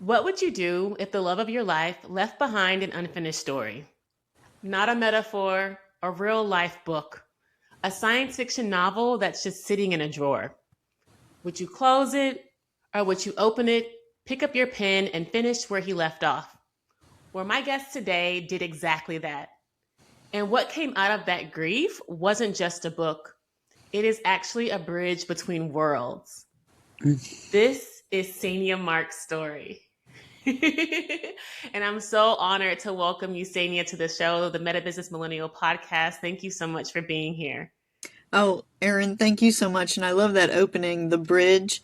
What would you do if the love of your life left behind an unfinished story? Not a metaphor, a real life book, a science fiction novel that's just sitting in a drawer. Would you close it or would you open it, pick up your pen, and finish where he left off? Well, my guest today did exactly that. And what came out of that grief wasn't just a book, it is actually a bridge between worlds. This is Ksenia Mark's story. And I'm so honored to welcome you, Ksenia, to the show, the Meta Business Millennial Podcast. Thank you so much for being here. Oh, Erin, thank you so much. And I love that opening. The bridge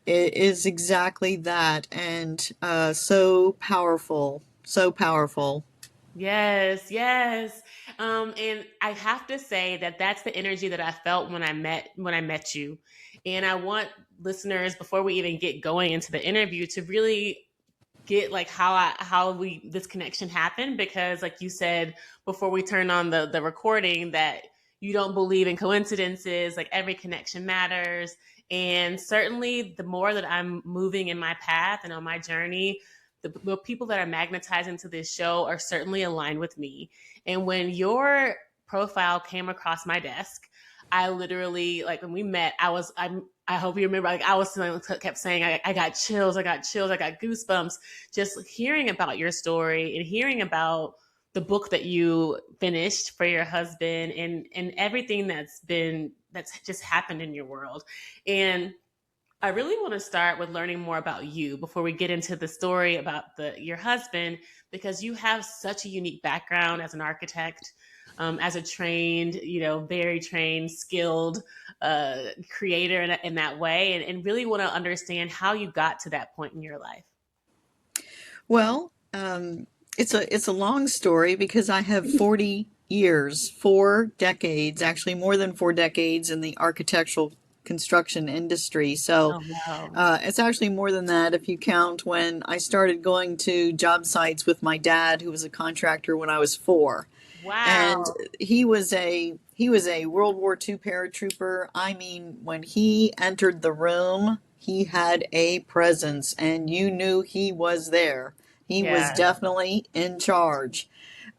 is exactly that. And so powerful. So powerful. Yes, yes. And I have to say that that's the energy that I felt when I met you. And I want listeners, before we even get going into the interview, to really get like how we this connection happened, because like you said before we turned on the recording, that you don't believe in coincidences, like every connection matters. And certainly the more that I'm moving in my path and on my journey, the people that are magnetized into this show are certainly aligned with me. And when your profile came across my desk, I literally, like, when we met, I hope you remember, like, I was kept saying, I got chills, I got chills, I got goosebumps, just hearing about your story and hearing about the book that you finished for your husband, and everything that's just happened in your world. And I really want to start with learning more about you before we get into the story about your husband, because you have such a unique background as an architect, as a trained, very trained, skilled creator in that way, and really want to understand how you got to that point in your life. Well, it's a long story because I have 40 years, 4 decades, actually more than 4 decades in the architectural construction industry. So Oh, wow. it's actually more than that if you count when I started going to job sites with my dad, who was a contractor when I was 4. And Wow. he was a World War II paratrooper. I mean, when he entered the room, he had a presence, and you knew he was there. He was Yeah. definitely in charge.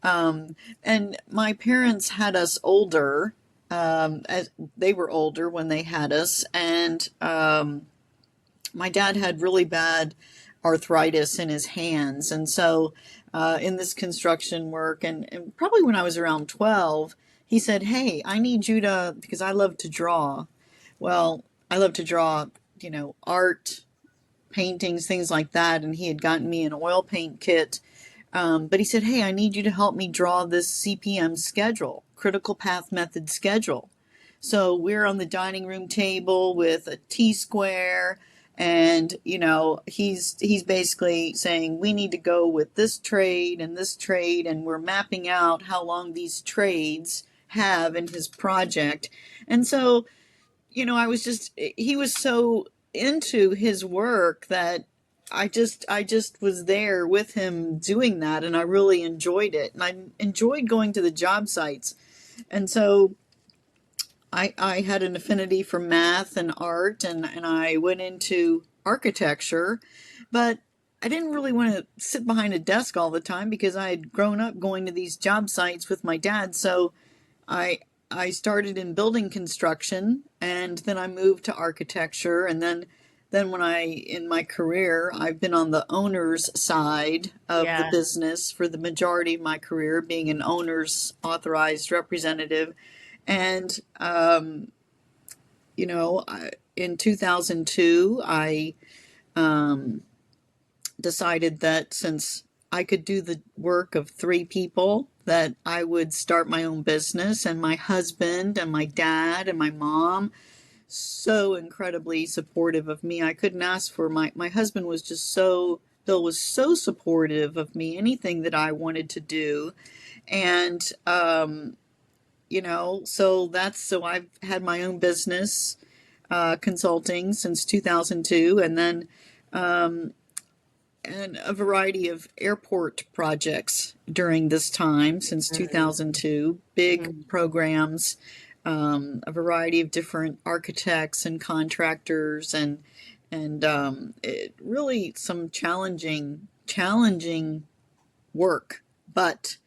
And my parents had us older. As they were older when they had us, and my dad had really bad arthritis in his hands. And so, in this construction work, and probably when I was around 12, he said, "Hey, I need you to," because I love to draw. Well, I love to draw, art, paintings, things like that. And he had gotten me an oil paint kit. But he said, "Hey, I need you to help me draw this CPM schedule, critical path method schedule." So we're on the dining room table with a T square, and he's basically saying we need to go with this trade and this trade, and we're mapping out how long these trades have in his project. And so, I was just he was so into his work that I just was there with him doing that, and I really enjoyed it. And I enjoyed going to the job sites. And so I had an affinity for math and art, and I went into architecture, but I didn't really want to sit behind a desk all the time because I had grown up going to these job sites with my dad. So I I started in building construction, and then I moved to architecture, and then when I in my career, I've been on the owner's side of the Yeah. business for the majority of my career, being an owner's authorized representative. And in 2002, I um, decided that since I could do the work of 3 people, that I would start my own business. And my husband and my dad and my mom, so incredibly supportive of me. I couldn't ask for my husband was just so Bill was so supportive of me, anything that I wanted to do. And so I've had my own business, consulting, since 2002, and then and a variety of airport projects during this time since Mm-hmm. 2002, big programs, a variety of different architects and contractors, it really some challenging work, but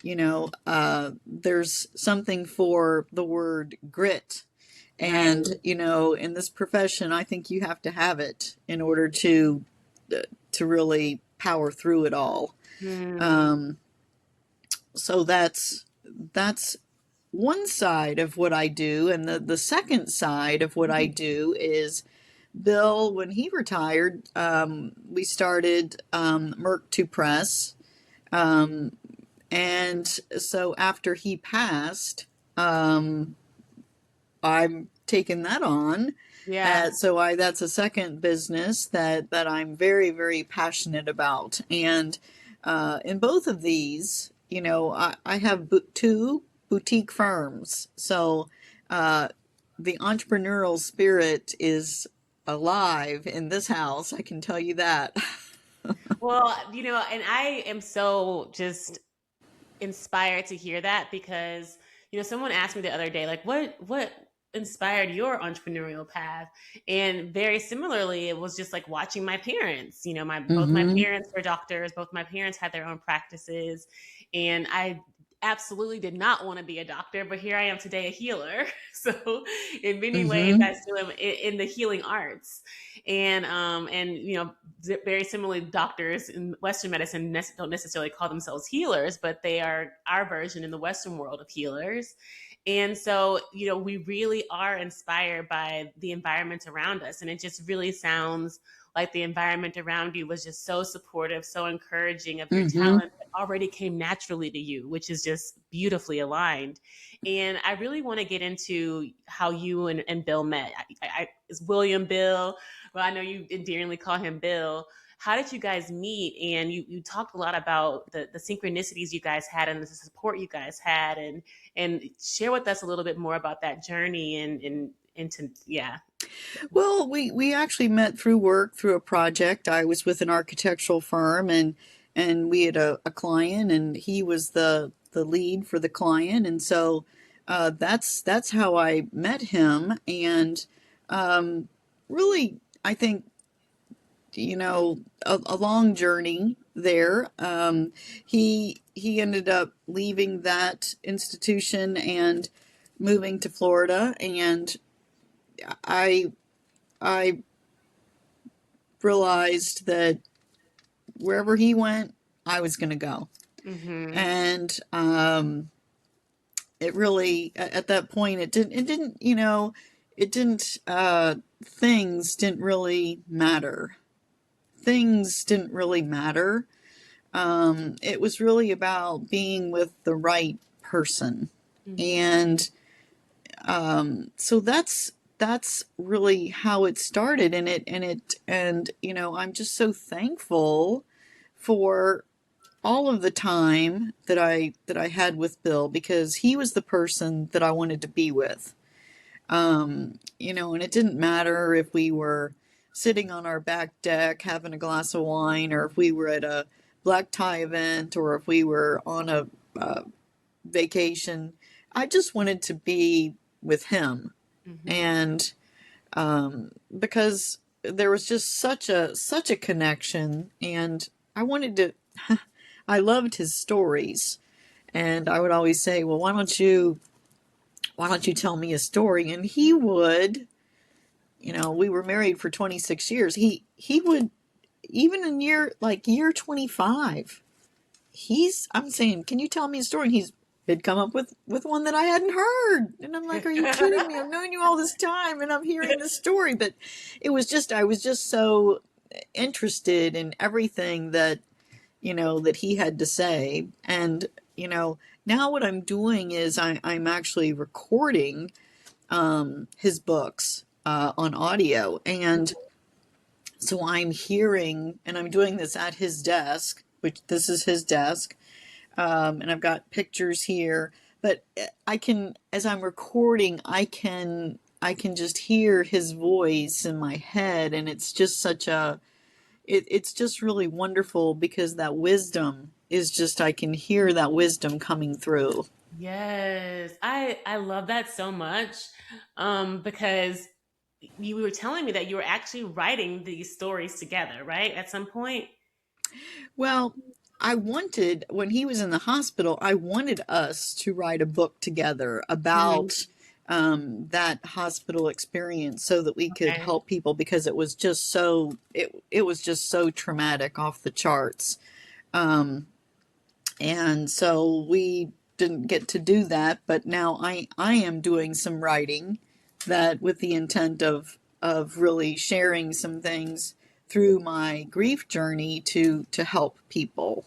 there's something for the word grit. Right. And, in this profession, I think you have to have it in order to really power through it all. Hmm. Um, so that's one side of what I do. And the second side of what I do is Bill, when he retired, we started Merck to Press. Um, and so after he passed, um, I'm taking that on. Yeah. So that's a second business that I'm very, very passionate about. And in both of these, I have two boutique firms. So uh, the entrepreneurial spirit is alive in this house. I can tell you that. Well, and I am so just inspired to hear that because someone asked me the other day, like, what inspired your entrepreneurial path? And very similarly, it was just like watching my parents. My both my Mm-hmm. parents were doctors, both my parents had their own practices, and I absolutely did not want to be a doctor, but here I am today, a healer. So in many ways Mm-hmm. I still am in the healing arts. And very similarly, doctors in Western medicine don't necessarily call themselves healers, but they are our version in the Western world of healers. And so, we really are inspired by the environment around us. And it just really sounds like the environment around you was just so supportive, so encouraging of your Mm-hmm. talent that already came naturally to you, which is just beautifully aligned. And I really want to get into how you and Bill met. Is William Bill? Well, I know you endearingly call him Bill. How did you guys meet? And you talked a lot about the synchronicities you guys had and the support you guys had, and share with us a little bit more about that journey and into yeah. Well, we actually met through work, through a project. I was with an architectural firm, and we had a client, and he was the lead for the client, and so that's how I met him. And really, I think a long journey there. He ended up leaving that institution and moving to Florida, and I I realized that wherever he went, I was going to go. Mm-hmm. And it really, at that point, it didn't, things didn't really matter. Things didn't really matter. It was really about being with the right person. And so that's really how it started. And I'm just so thankful for all of the time that I had with Bill, because he was the person that I wanted to be with. And it didn't matter if we were sitting on our back deck having a glass of wine, or if we were at a black tie event, or if we were on a vacation. I just wanted to be with him. Mm-hmm. And because there was just such a connection, and I wanted to I loved his stories, and I would always say, well, why don't you tell me a story? And he would, we were married for 26 years. He would, even in year 25, I'm saying, can you tell me a story? And he'd come up with one that I hadn't heard. And I'm like, are you kidding me? I've known you all this time and I'm hearing this story. But I was just so interested in everything that he had to say. And, now what I'm doing is I'm actually recording his books on audio. And so I'm hearing, and I'm doing this at his desk, which this is his desk. And I've got pictures here, but as I'm recording, I can just hear his voice in my head. And it's just it's just really wonderful, because that wisdom is just, I can hear that wisdom coming through. Yes, I love that so much, because you were telling me that you were actually writing these stories together, right? At some point. Well, I wanted, when he was in the hospital, I wanted us to write a book together Mm, about that hospital experience so that we could okay. help people because it was just so, it was just so traumatic off the charts. Um, and so we didn't get to do that, but now I am doing some writing that with the intent of really sharing some things through my grief journey to help people.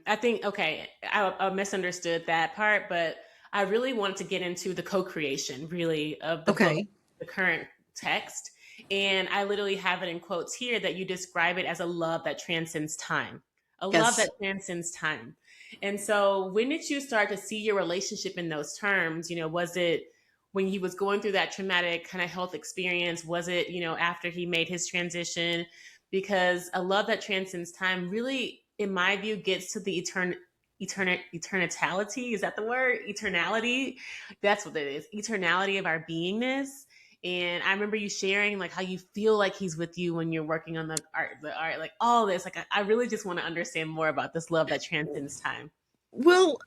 I think, okay, I misunderstood that part, but I really wanted to get into the co-creation, really, of the book, Okay. the current text. And I literally have it in quotes here that you describe it as a love that transcends time, a love that Yes. transcends time. And so, when did you start to see your relationship in those terms? Was it when he was going through that traumatic kind of health experience? Was it, after he made his transition? Because a love that transcends time really, in my view, gets to the eternality. Is that the word? Eternality. That's what it is. Eternality of our beingness. And I remember you sharing like how you feel like he's with you when you're working on the art, like all this. Like I really just want to understand more about this love that transcends time. Well,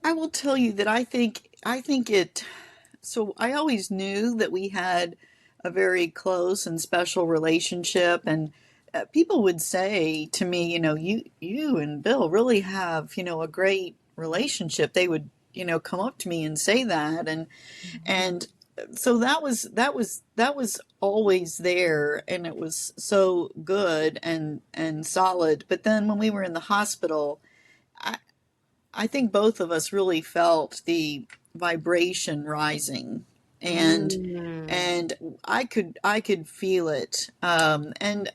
I will tell you that I think it so I always knew that we had a very close and special relationship and people would say to me, you and Bill really have, a great relationship. They would, come up to me and say that and so that was always there and it was so good and solid. But then when we were in the hospital, I, I think both of us really felt the vibration rising and Mm. and I could feel it and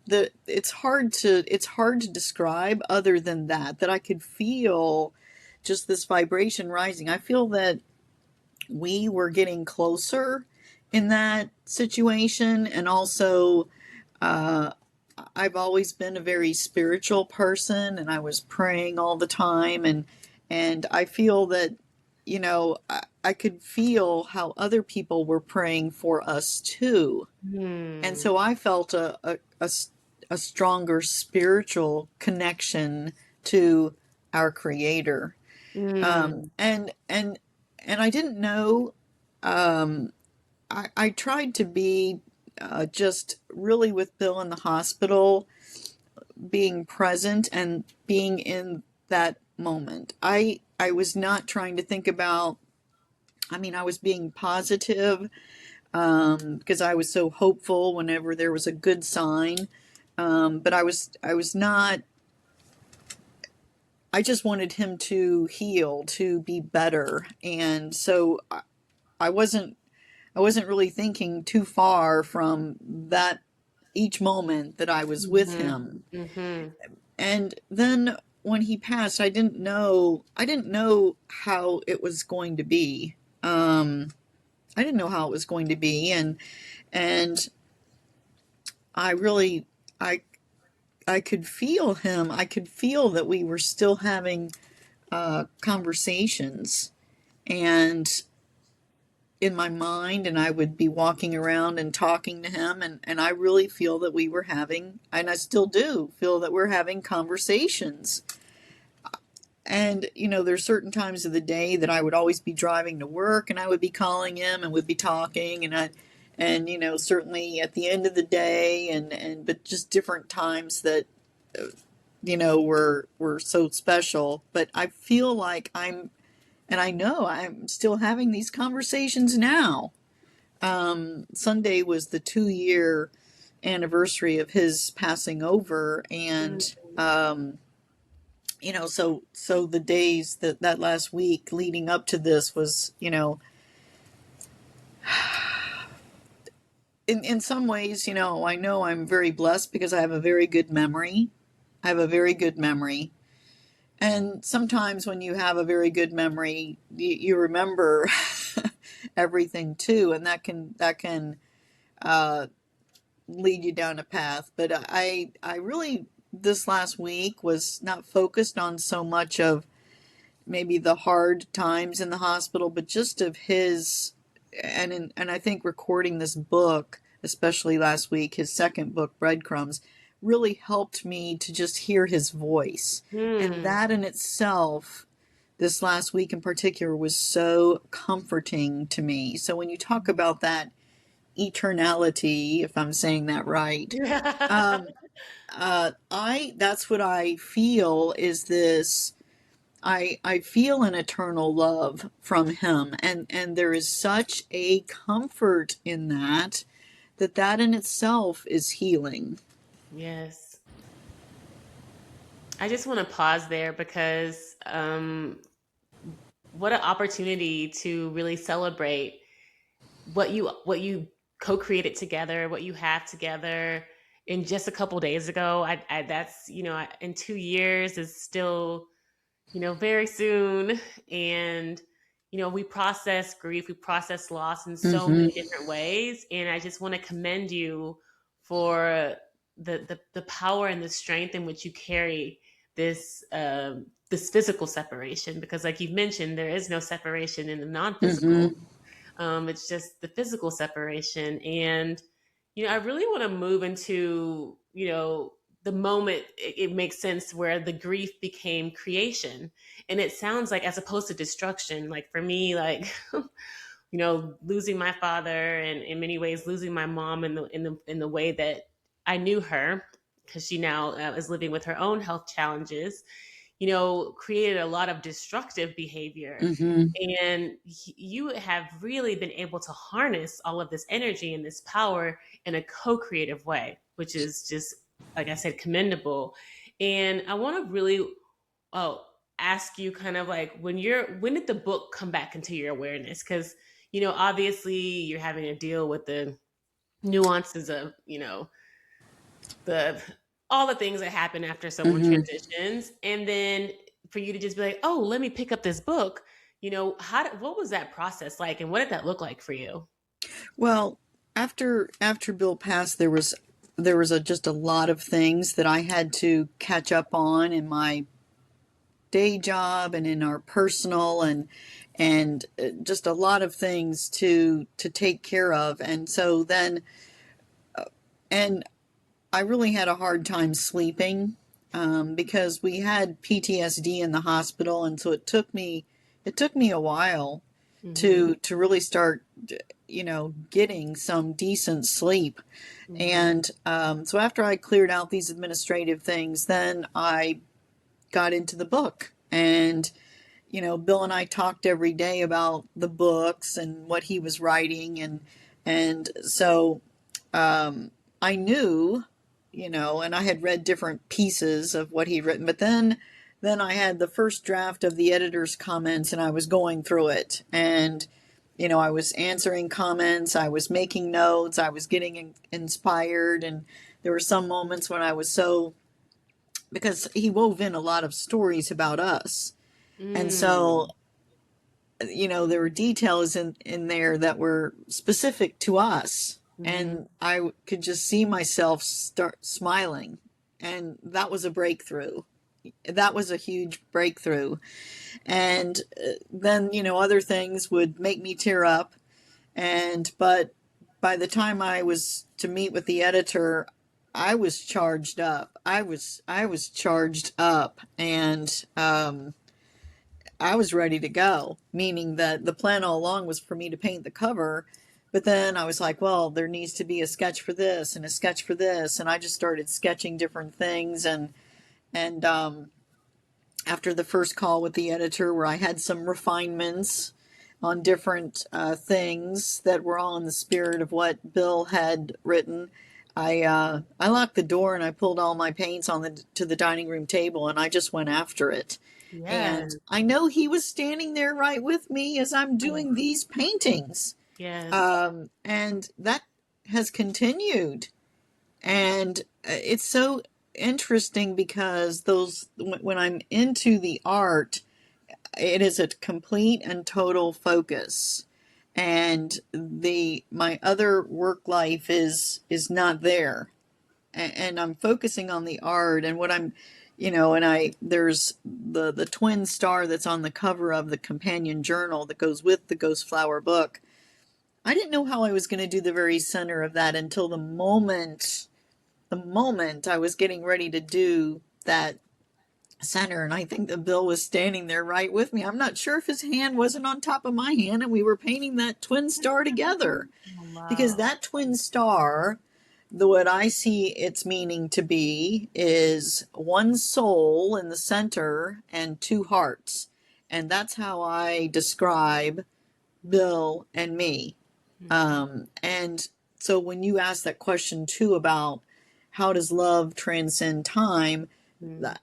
the it's hard to describe other than that I could feel just this vibration rising. I feel that we were getting closer in that situation and also uh, I've always been a very spiritual person and I was praying all the time and I feel that I could feel how other people were praying for us too. And Mm. so I felt a stronger spiritual connection to our creator. Mm. And I didn't know I tried to be just really with Bill in the hospital being present and being in that moment. I was not trying to think about. I mean, I was being positive because I was so hopeful whenever there was a good sign. But I was not. I just wanted him to heal, to be better, and so I wasn't. I wasn't really thinking too far from that each moment that I was with Mm-hmm. him. Mm-hmm. And then when he passed, I didn't know how it was going to be. I didn't know how it was going to be, and I really I I could feel him. I could feel that we were still having conversations, and in my mind, and I would be walking around and talking to him, and I really feel that we were having, and I still do feel that we're having conversations. And, there's certain times of the day that I would always be driving to work and I would be calling him and would be talking and, certainly at the end of the day but just different times that, were so special. But I feel like and I know I'm still having these conversations now. Sunday was the 2 year anniversary of his passing over and, so the days that last week leading up to this was, in some ways, I know I'm very blessed because I have a very good memory. I have a very good memory. And sometimes when you have a very good memory, you remember everything too, and that can uh, lead you down a path. But I really this last week was not focused on so much of maybe the hard times in the hospital, but just of his and I think recording this book, especially last week, his second book, Breadcrumbs, really helped me to just hear his voice. And Hmm. that in itself, this last week in particular, was so comforting to me. So when you talk about that eternality, if I'm saying that right, um, I that's what I feel is this. I feel an eternal love from him, and there is such a comfort in that, that in itself is healing. Yes. I just want to pause there because what an opportunity to really celebrate what you co-created together, what you have together in just a couple days ago. I that's in 2 years is still very soon. And we process grief, we process loss in so Mm-hmm. many different ways. And I just want to commend you for the power and the strength in which you carry this physical separation, because like you've mentioned, there is no separation in the non-physical. Mm-hmm. It's just the physical separation. And, I really want to move into, the moment it makes sense where the grief became creation. And it sounds like, as opposed to destruction, like for me, like, losing my father, and in many ways losing my mom in the way that I knew her, because she now is living with her own health challenges, created a lot of destructive behavior. Mm-hmm. And you have really been able to harness all of this energy and this power in a co-creative way, which is just, like I said, commendable. And I want to really, oh, ask you kind of like, when did the book come back into your awareness? Because, obviously you're having to deal with the nuances of, the all the things that happen after someone Mm-hmm. transitions. And then for you to just be like, oh, let me pick up this book. What was that process like, and what did that look like for you? Well, after Bill passed, just a lot of things that I had to catch up on in my day job and in our personal, and just a lot of things to take care of. And so then, and I really had a hard time sleeping, because we had PTSD in the hospital, and so it took me a while Hmm. to really start, getting some decent sleep. Hmm. And so after I cleared out these administrative things, then I got into the book. And Bill and I talked every day about the books and what he was writing, and so I knew, and I had read different pieces of what he'd written, but then I had the first draft of the editor's comments, and I was going through it, and I was answering comments, I was making notes, I was getting inspired, and there were some moments when I was so, because he wove in a lot of stories about us, and so Mm. there were details in there that were specific to us, Hmm. and I could just see myself start smiling, and that was a breakthrough. That was a huge breakthrough. And then other things would make me tear up, but by the time I was to meet with the editor, I was charged up. I was charged up, and I was ready to go, meaning that the plan all along was for me to paint the cover. But then I was like, well, there needs to be a sketch for this and a sketch for this. And I just started sketching different things. And after the first call with the editor, where I had some refinements on different things that were all in the spirit of what Bill had written, I locked the door and I pulled all my paints to the dining room table, and I just went after it. Yeah. And I know he was standing there right with me as I'm doing these paintings. Yes. And that has continued. And it's so interesting because when I'm into the art, it is a complete and total focus. And my other work life is not there, and I'm focusing on the art and what I'm, and there's the twin star that's on the cover of the companion journal that goes with the Ghost Flower book. I didn't know how I was going to do the very center of that until the moment I was getting ready to do that center. And I think that Bill was standing there right with me. I'm not sure if his hand wasn't on top of my hand and we were painting that twin star together, Oh, because wow. that twin star, the what I see its meaning to be is one soul in the center and two hearts. And that's how I describe Bill and me. Mm-hmm. And so when you ask that question too about how does love transcend time,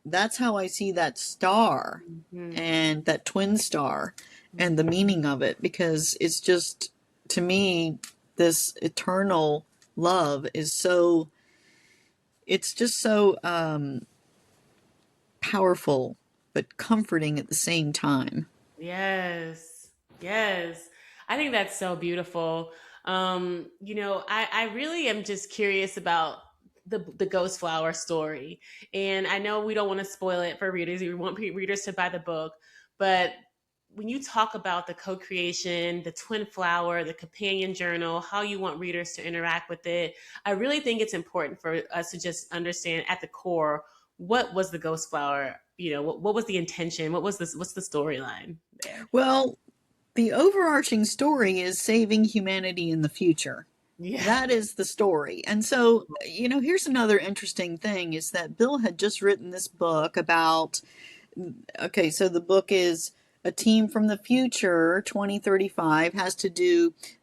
that's how I see that star Mm-hmm. and that twin star and the Mm-hmm. meaning of it, because it's just, to me, this eternal love is so, it's just so powerful but comforting at the same time. Yes. Yes. I think that's so beautiful. I really am just curious about the ghost flower story. And I know we don't want to spoil it for readers. We want readers to buy the book, but when you talk about the co-creation, the twin flower, the companion journal, how you want readers to interact with it, I really think it's important for us to just understand at the core, what was the ghost flower? What was the intention? What's the storyline there? Well, the overarching story is saving humanity in the future. Yeah. That is the story. And so, here's another interesting thing is that Bill had just written this book about, okay, so the book is a team from the future, 2035,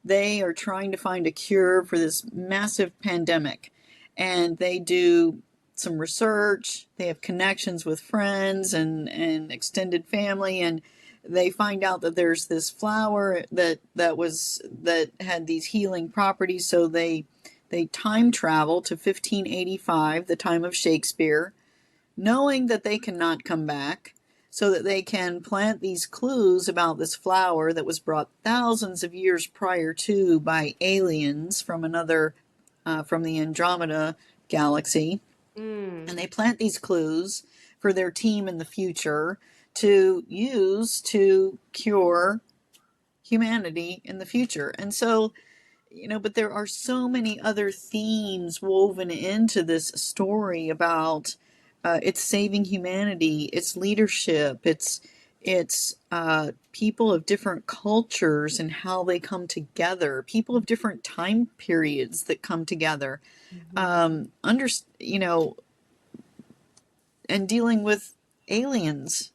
they are trying to find a cure for this massive pandemic. And they do some research, they have connections with friends and extended family, and they find out that there's this flower that had these healing properties. So they time travel to 1585, the time of Shakespeare, knowing that they cannot come back, so that they can plant these clues about this flower that was brought thousands of years prior to by aliens from from the Andromeda galaxy. And Mm. they plant these clues for their team in the future to use to cure humanity in the future. And so, but there are so many other themes woven into this story about it's saving humanity, it's leadership, it's people of different cultures and how they come together, people of different time periods that come together, Mm-hmm. under you know, and dealing with aliens,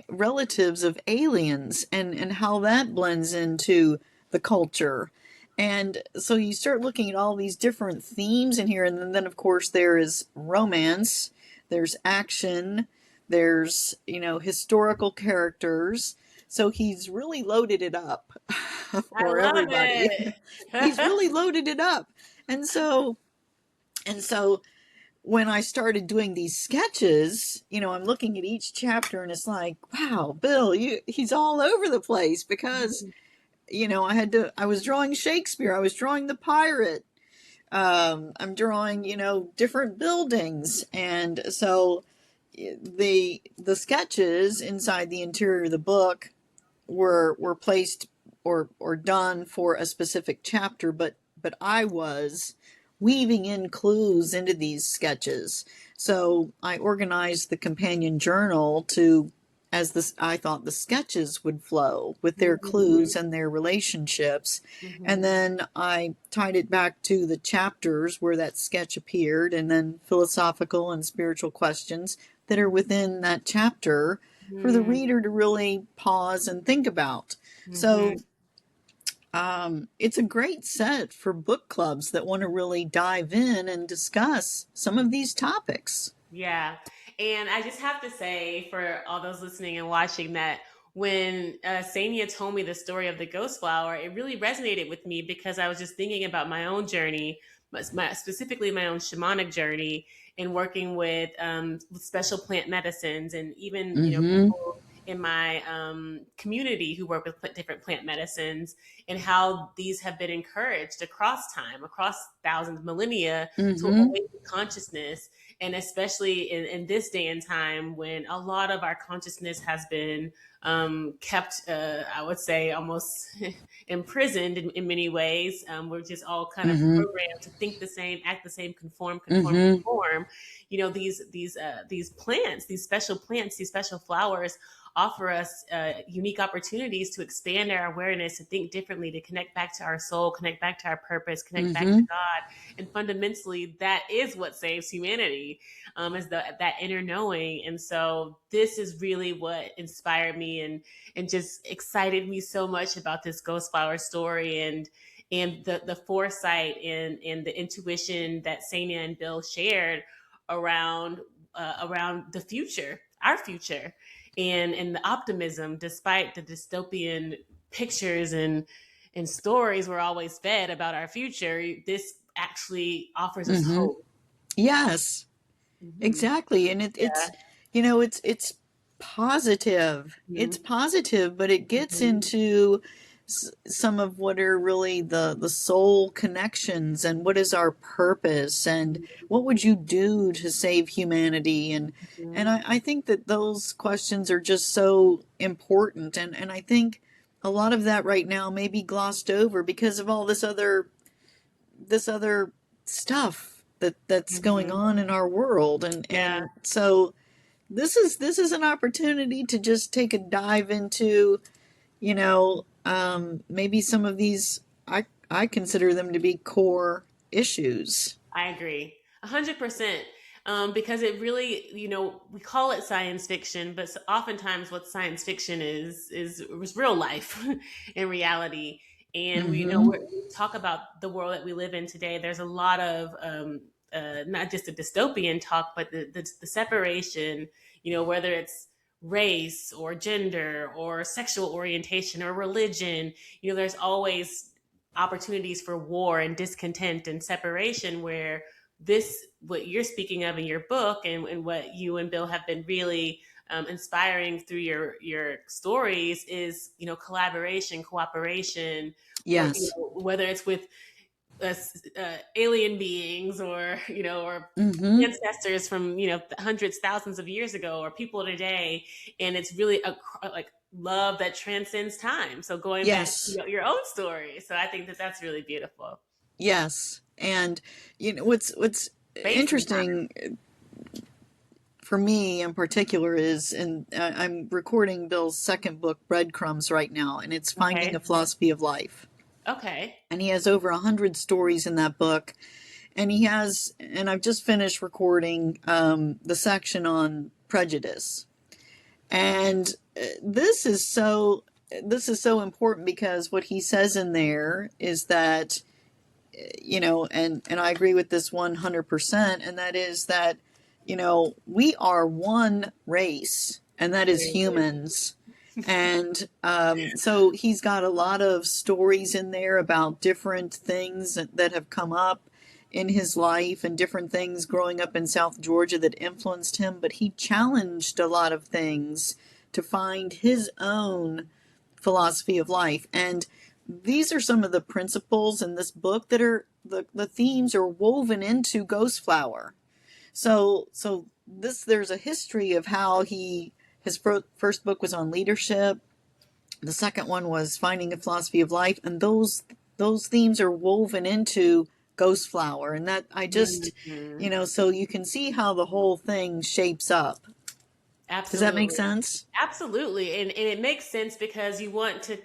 relatives of aliens, and how that blends into the culture. And so you start looking at all these different themes in here, and then of course there is romance, there's action, there's historical characters. So he's really loaded it up I for love everybody. it. He's really loaded it up. And so when I started doing these sketches, I'm looking at each chapter and it's like, wow, Bill, he's all over the place, because, I was drawing Shakespeare, I was drawing the pirate, I'm drawing, different buildings. And so the sketches inside the interior of the book were placed or done for a specific chapter, but I was weaving in clues into these sketches. So I organized the companion journal to, as this, I thought the sketches would flow with their clues and their relationships. And Mm-hmm. then I tied it back to the chapters where that sketch appeared, and then philosophical and spiritual questions that are within that chapter for the reader to really pause and think about. Mm-hmm. So it's a great set for book clubs that want to really dive in and discuss some of these topics. Yeah. And I just have to say for all those listening and watching that when Ksenia told me the story of the ghost flower, it really resonated with me because I was just thinking about my own journey, specifically my own shamanic journey in working with special plant medicines and even, Mm-hmm. people in my community who work with different plant medicines and how these have been encouraged across time, across thousands, millennia to Mm-hmm. awaken consciousness and especially in this day and time when a lot of our consciousness has been kept, I would say, almost imprisoned in many ways. We're just all kind of Mm-hmm. programmed to think the same, act the same, conform, conform, Mm-hmm. conform. You know, these plants, these special plants, these special flowers offer us unique opportunities to expand our awareness, to think differently, to connect back to our soul, connect back to our purpose, connect back to Mm-hmm. God. And fundamentally, that is what saves humanity, is that inner knowing. And so this is really what inspired me and just excited me so much about this ghost flower story, and the foresight and the intuition that Ksenia and Bill shared around around the future, our future, and the optimism despite the dystopian pictures and stories we're always fed about our future. This actually offers us Mm-hmm. hope. Yes. Mm-hmm. Exactly. And Yeah. it's positive. It's Mm-hmm. positive, but it gets Mm-hmm. into some of what are really the soul connections, and what is our purpose, and what would you do to save humanity, and Mm-hmm. I think that those questions are just so important, and I think a lot of that right now may be glossed over because of all this other stuff that's going Mm-hmm. on in our world, Yeah, and so this is an opportunity to just take a dive into, maybe some of these, I consider them to be core issues. I agree 100%. Because it really, you know, we call it science fiction, but oftentimes what science fiction is real life in reality. And we know Mm-hmm. we talk about the world that we live in today. There's a lot of not just a dystopian talk, but the separation. You know, whether it's race or gender or sexual orientation or religion. You know, there's always opportunities for war and discontent and separation, where this, what you're speaking of in your book, and what you and Bill have been really inspiring through your stories, is, you know, collaboration, cooperation, where, you Yes. know, whether it's with alien beings, or, you know, or Mm-hmm. ancestors from, you know, hundreds, thousands of years ago, or people today. And it's really like love that transcends time. So going back to, you Yes. know, your own story. So I think that that's really beautiful. Yes. And what's Space and time. interesting for me in particular is, and I'm recording Bill's second book, Breadcrumbs, right now, and it's Finding a Okay. Philosophy of Life. Okay. And he has over 100 stories in that book, and I've just finished recording the section on prejudice, and this is so important, because what he says in there is that, and I agree with this 100%, and that is that, we are one race, and that is humans. And so he's got a lot of stories in there about different things that have come up in his life, and different things growing up in South Georgia that influenced him. But he challenged a lot of things to find his own philosophy of life. And these are some of the principles in this book that are the themes are woven into Ghost Flower. So there's a history of how his first book was on leadership. The second one was Finding a Philosophy of Life, and those themes are woven into Ghost Flower, and that I just, Mhm. so you can see how the whole thing shapes up. Does that make Absolutely. sense? Absolutely. And it makes sense because you want to,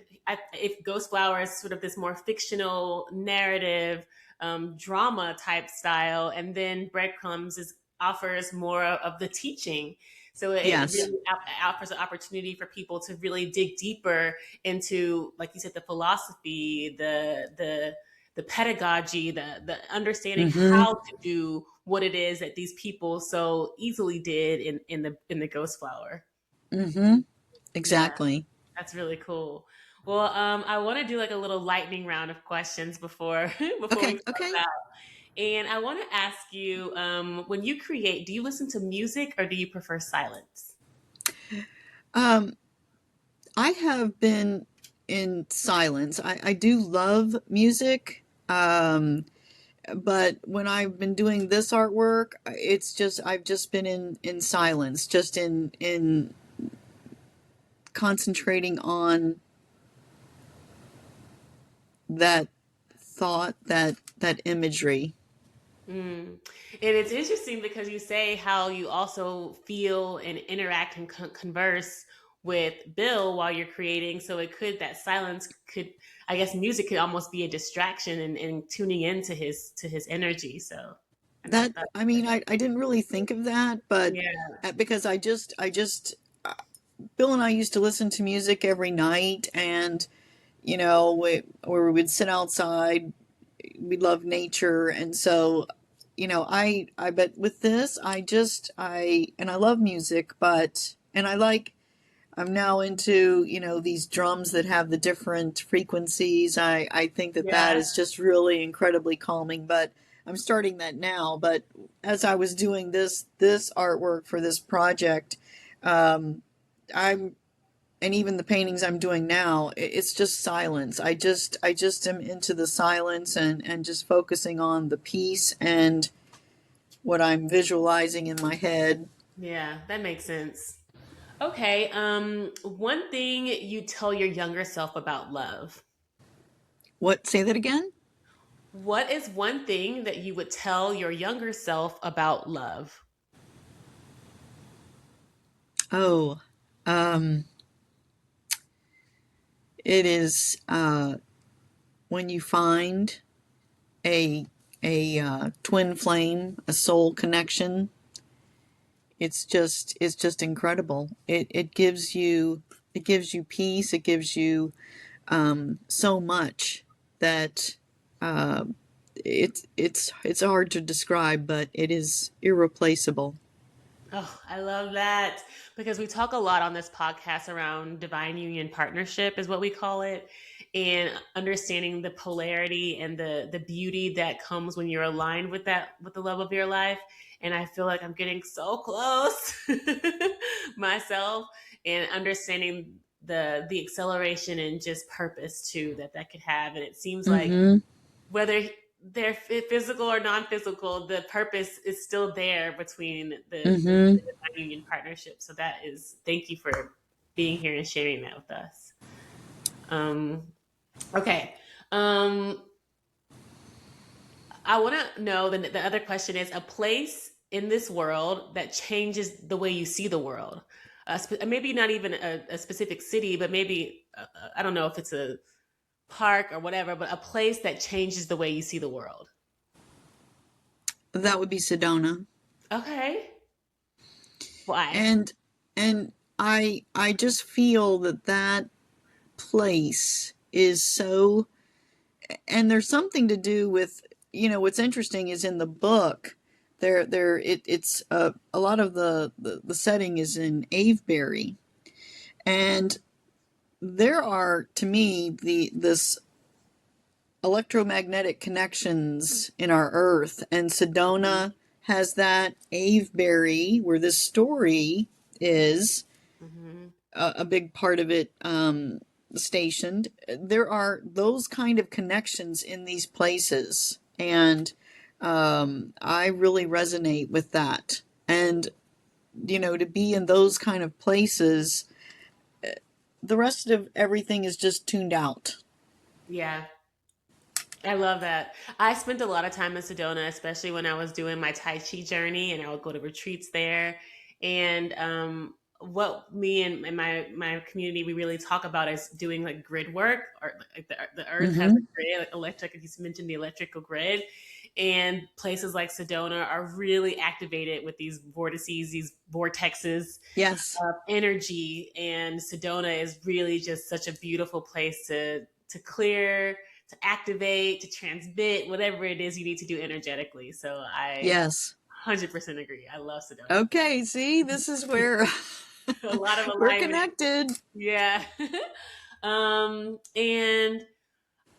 if Ghost Flower is sort of this more fictional narrative, drama type style, and then Breadcrumbs offers more of the teaching. So it Yes. really offers an opportunity for people to really dig deeper into, like you said, the philosophy, the pedagogy, the understanding Mm-hmm. how to do what it is that these people so easily did in the Ghost Flower. Mm-hmm. Yeah, Exactly. that's really cool. Well, I want to do like a little lightning round of questions before before we Okay. close Okay. out. And I want to ask you, when you create, do you listen to music or do you prefer silence? Um, I have been in silence. I do love music. but when I've been doing this artwork, it's just I've just been in silence, just in concentrating on that thought, that imagery. Mm. And it's interesting because you say how you also feel and interact and converse with Bill while you're creating. So it could, that silence could, I guess music could almost be a distraction and tuning into his energy. So I never That thought. I mean, I didn't really think of that, but Yeah. because uh, Bill and I used to listen to music every night, and we would sit outside. We love nature, and so I bet with this, I love music, but and I like I'm now into these drums that have the different frequencies. I think that Yeah. is just really incredibly calming, but I'm starting that now. But as I was doing this artwork for this project, um, I'm and even the paintings I'm doing now, it's just silence. I just am into the silence, and just focusing on the piece and what I'm visualizing in my head. Yeah, that makes sense. Okay. One thing you tell your younger self about love. What? Say that again? What is one thing that you would tell your younger self about love? Oh, um, it is when you find a twin flame, a soul connection. It's just incredible. It gives you peace. It gives you so much that uh, it's hard to describe, but it is irreplaceable. Oh, I love that because we talk a lot on this podcast around divine union partnership is what we call it, and understanding the polarity and the beauty that comes when you're aligned with that with the love of your life. And I feel like I'm getting so close myself and understanding the acceleration and just purpose too that could have. And it seems like Mm-hmm. whether they're physical or non-physical, the purpose is still there between Mm-hmm. the divine union partnership. So that is, thank you for being here and sharing that with us. Um, okay. Um, I want to know the other question is a place in this world that changes the way you see the world. Maybe not even a specific city, but maybe, I don't know if it's a park or whatever, but a place that changes the way you see the world. That would be Sedona. Okay. Why? and and I just feel that place is so, and there's something to do with, what's interesting is in the book it's a lot of the setting is in Avebury, and there are, to me, the this electromagnetic connections in our earth, and Sedona has that. Avebury, where this story is, Mm-hmm. a big part of it, stationed. There are those kind of connections in these places, and I really resonate with that. And to be in those kind of places, the rest of everything is just tuned out. Yeah, I love that. I spent a lot of time in Sedona, especially when I was doing my Tai Chi journey, and I would go to retreats there. And what me and my community we really talk about is doing like grid work, or like the Earth has a Mm-hmm. grid, like electric. You mentioned the electrical grid, and places like Sedona are really activated with these vortices, these vortexes Yes. of energy. And Sedona is really just such a beautiful place to clear, to activate, to transmit, whatever it is you need to do energetically. So I Yes. 100% agree. I love Sedona. Okay. See, this is where A lot of we're alignment. connected. Yeah. And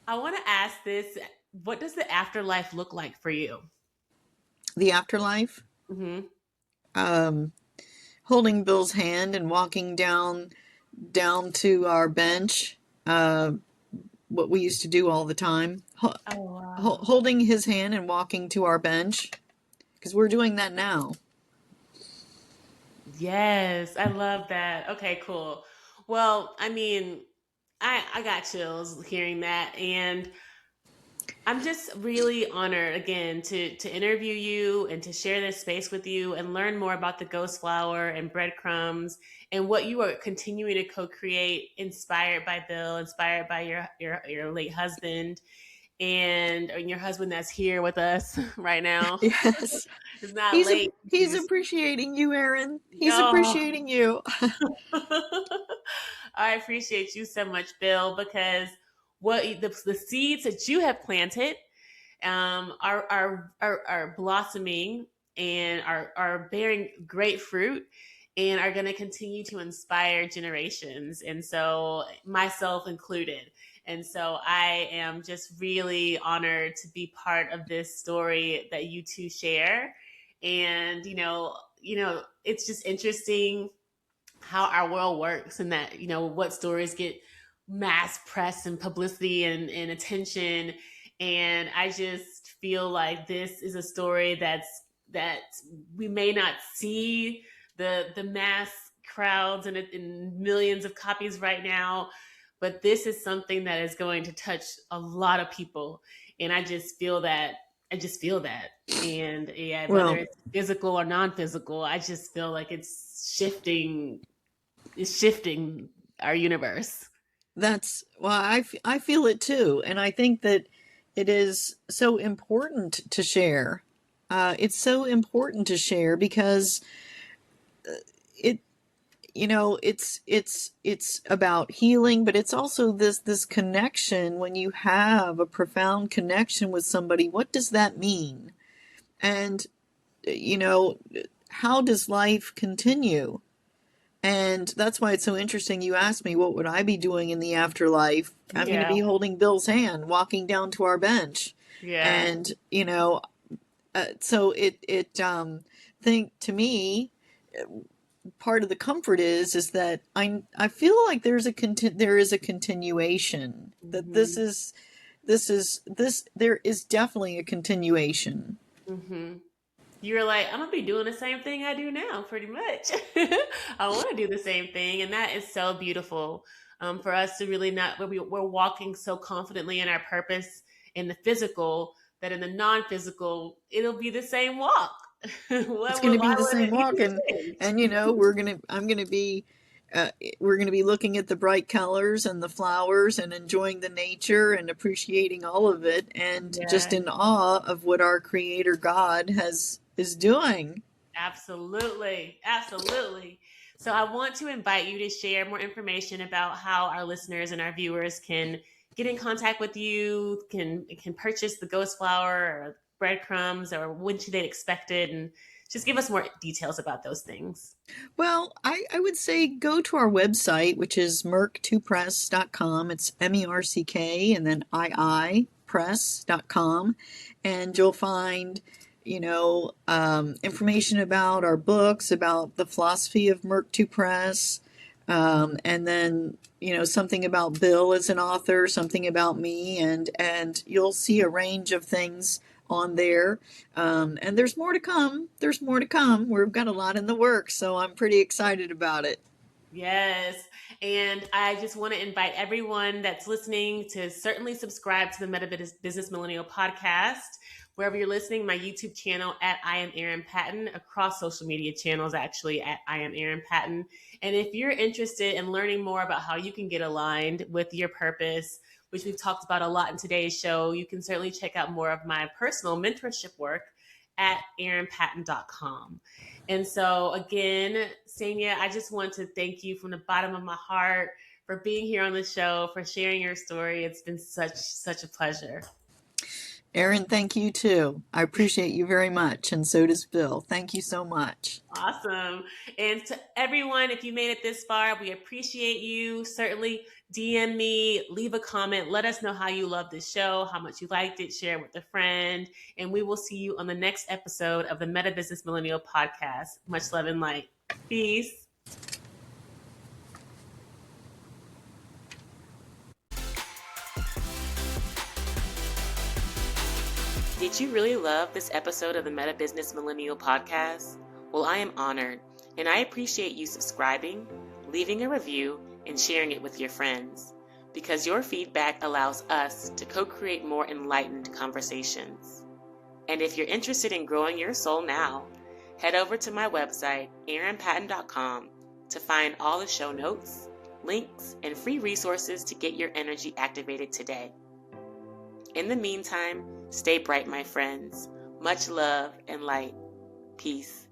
I want to ask this: what does the afterlife look like for you? The afterlife. Hmm. Um, Holding Bill's hand and walking down to our bench, uh, what we used to do all the time, Oh, wow. holding his hand and walking to our bench, because we're doing that now. Yes, I love that. Okay, cool. Well, I mean, I got chills hearing that, and I'm just really honored again to interview you and to share this space with you and learn more about the ghost flower and breadcrumbs and what you are continuing to co-create, inspired by Bill, inspired by your late husband and your husband that's here with us right now. Yes. It's not late. He's appreciating you, Erin. He's Oh, appreciating you. I appreciate you so much, Bill, because the seeds that you have planted are blossoming and are bearing great fruit and are going to continue to inspire generations, and so myself included. And so I am just really honored to be part of this story that you two share. And it's just interesting how our world works, and that what stories get mass press and publicity and attention. And I just feel like this is a story that we may not see the mass crowds and millions of copies right now, but this is something that is going to touch a lot of people. And I just feel that. And yeah, whether Well, it's physical or non-physical, I just feel like it's shifting our universe. I feel it too. And I think that it is so important to share. It's so important to share because it, it's about healing, but it's also this connection. When you have a profound connection with somebody, what does that mean? And, you know, how does life continue? And that's why it's so interesting. You asked me, what would I be doing in the afterlife? I'm going to Yeah. be holding Bill's hand, walking down to our bench. Yeah. And, so think to me, part of the comfort is that I feel like there is a continuation, that Hmm. there is definitely a continuation. Hmm. You're like, I'm gonna be doing the same thing I do now, pretty much. I want to do the same thing, and that is so beautiful. For us to really not, we're walking so confidently in our purpose in the physical that in the non-physical, it'll be the same walk. It's going to Why be the would same it need walk, to change? and I'm going to be uh, we're going to be looking at the bright colors and the flowers and enjoying the nature and appreciating all of it, and just Yeah. in awe of what our creator God has is doing. Absolutely. Absolutely. So I want to invite you to share more information about how our listeners and our viewers can get in contact with you, can purchase the ghost flower or breadcrumbs, or when should they expect it, and just give us more details about those things. Well, I would say go to our website, which is merck2press.com. It's MERCK and then press.com. And you'll find, information about our books, about the philosophy of Merck 2 Press, and then, something about Bill as an author, something about me, and you'll see a range of things on there. And there's more to come. There's more to come. We've got a lot in the works, so I'm pretty excited about it. Yes. And I just want to invite everyone that's listening to certainly subscribe to the Meta Business Millennial podcast. Wherever you're listening, my YouTube channel at I am Erin Patten, across social media channels actually at I am Erin Patten. And if you're interested in learning more about how you can get aligned with your purpose, which we've talked about a lot in today's show, you can certainly check out more of my personal mentorship work at erinpatten.com. And so, again, Ksenia, I just want to thank you from the bottom of my heart for being here on the show, for sharing your story. It's been such a pleasure. Erin, thank you too. I appreciate you very much, and so does Bill. Thank you so much. Awesome. And to everyone, if you made it this far, we appreciate you. Certainly DM me, leave a comment, let us know how you love this show, how much you liked it, share it with a friend, and we will see you on the next episode of the Meta Business Millennial podcast. Much love and light. Peace. Did you really love this episode of the Meta Business Millennial Podcast? Well, I am honored, and I appreciate you subscribing, leaving a review, and sharing it with your friends, because your feedback allows us to co-create more enlightened conversations. And if you're interested in growing your soul now, head over to my website, erinpatten.com, to find all the show notes, links, and free resources to get your energy activated today. In the meantime, stay bright, my friends. Much love and light. Peace.